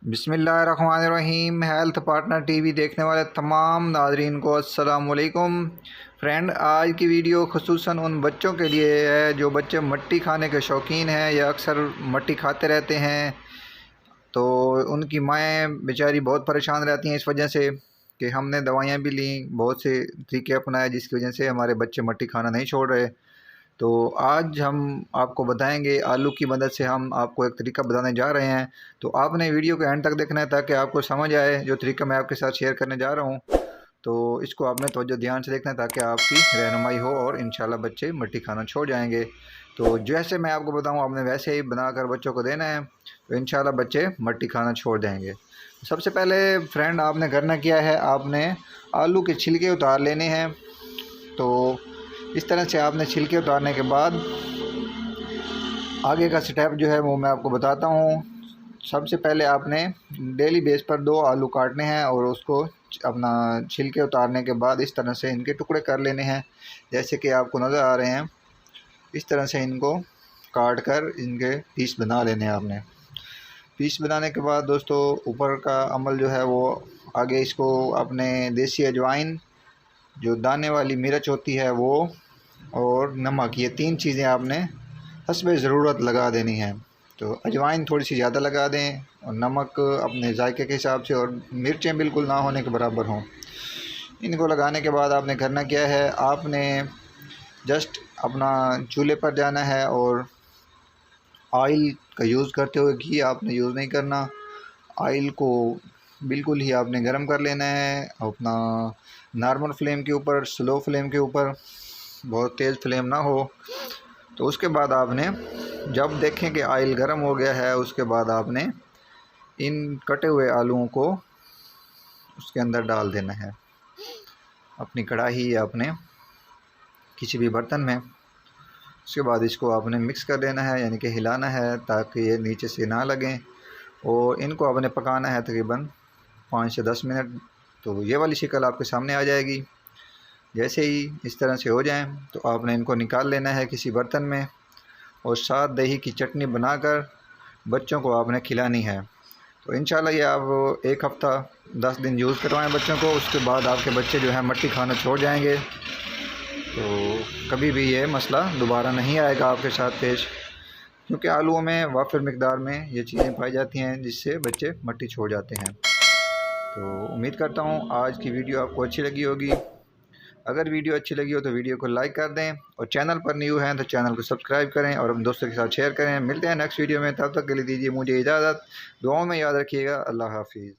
बिस्मिल्लाहिर्रहमानिर्रहीम। Health partner TV देखने वाले तमाम नाजरीन को अस्सलाम वालेकुम। फ्रेंड, आज की वीडियो खुसूसन उन बच्चों के लिए है जो बच्चे मट्टी खाने के शौकीन हैं या अक्सर मट्टी खाते रहते हैं। तो उनकी माएँ बेचारी बहुत परेशान रहती हैं इस वजह से कि हमने दवाइयाँ भी लीं, बहुत से तरीके अपनाए जिसकी वजह से हमारे बच्चे मट्टी खाना नहीं छोड़ रहे। तो आज हम आपको बताएंगे, आलू की मदद से हम आपको एक तरीका बताने जा रहे हैं। तो आपने वीडियो को एंड तक देखना है ताकि आपको समझ आए जो तरीका मैं आपके साथ शेयर करने जा रहा हूँ। तो इसको आपने तवज्जो ध्यान से देखना है ताकि आपकी रहनुमाई हो और इंशाल्लाह बच्चे मट्टी खाना छोड़ जाएंगे। तो जैसे मैं आपको बताऊँ आपने वैसे ही बनाकर बच्चों को देना है, तो इंशाल्लाह बच्चे मट्टी खाना छोड़ देंगे। सबसे पहले फ्रेंड, आपने करना क्या है, आपने आलू के छिलके उतार लेने हैं। तो इस तरह से आपने छिलके उतारने के बाद आगे का स्टेप जो है वो मैं आपको बताता हूँ। सबसे पहले आपने डेली बेस पर 2 आलू काटने हैं और उसको अपना छिलके उतारने के बाद इस तरह से इनके टुकड़े कर लेने हैं, जैसे कि आपको नज़र आ रहे हैं। इस तरह से इनको काट कर इनके पीस बना लेने हैं आपने। पीस बनाने के बाद दोस्तों, ऊपर का अमल जो है वो आगे, इसको अपने देसी अजवाइन, जो दाने वाली मिर्च होती है वो, और नमक, ये 3 चीज़ें आपने हस्बे ज़रूरत लगा देनी है। तो अजवाइन थोड़ी सी ज़्यादा लगा दें और नमक अपने जायके के हिसाब से, और मिर्चें बिल्कुल ना होने के बराबर हों। इनको लगाने के बाद आपने करना क्या है, आपने जस्ट अपना चूल्हे पर जाना है और ऑयल का यूज़ करते हुए, घी आपने यूज़ नहीं करना। ऑयल को बिल्कुल ही आपने गर्म कर लेना है अपना नॉर्मल फ्लेम के ऊपर, स्लो फ्लेम के ऊपर, बहुत तेज़ फ्लेम ना हो। तो उसके बाद आपने जब देखें कि ऑयल गर्म हो गया है, उसके बाद आपने इन कटे हुए आलूओं को उसके अंदर डाल देना है, अपनी कढ़ाई या अपने किसी भी बर्तन में। उसके बाद इसको आपने मिक्स कर देना है, यानी कि हिलाना है ताकि ये नीचे से ना लगें, और इनको आपने पकाना है तकरीबन 5 से 10 मिनट। तो ये वाली शक्ल आपके सामने आ जाएगी। जैसे ही इस तरह से हो जाएं तो आपने इनको निकाल लेना है किसी बर्तन में, और साथ दही की चटनी बनाकर बच्चों को आपने खिलानी है। तो इंशाल्लाह ये आप 1 हफ़्ता 10 दिन यूज़ करवाएं बच्चों को, उसके बाद आपके बच्चे जो है मट्टी खाना छोड़ जाएंगे। तो कभी भी ये मसला दोबारा नहीं आएगा आपके साथ पेश, क्योंकि आलूओं में वाफिर मिकदार में ये चीज़ें पाई जाती हैं जिससे बच्चे मट्टी छोड़ जाते हैं। तो उम्मीद करता हूँ आज की वीडियो आपको अच्छी लगी होगी। अगर वीडियो अच्छी लगी हो तो वीडियो को लाइक कर दें, और चैनल पर न्यू हैं तो चैनल को सब्सक्राइब करें और अपने दोस्तों के साथ शेयर करें। मिलते हैं नेक्स्ट वीडियो में, तब तक के लिए दीजिए मुझे इजाज़त। दुआओं में याद रखिएगा। अल्लाह हाफिज़।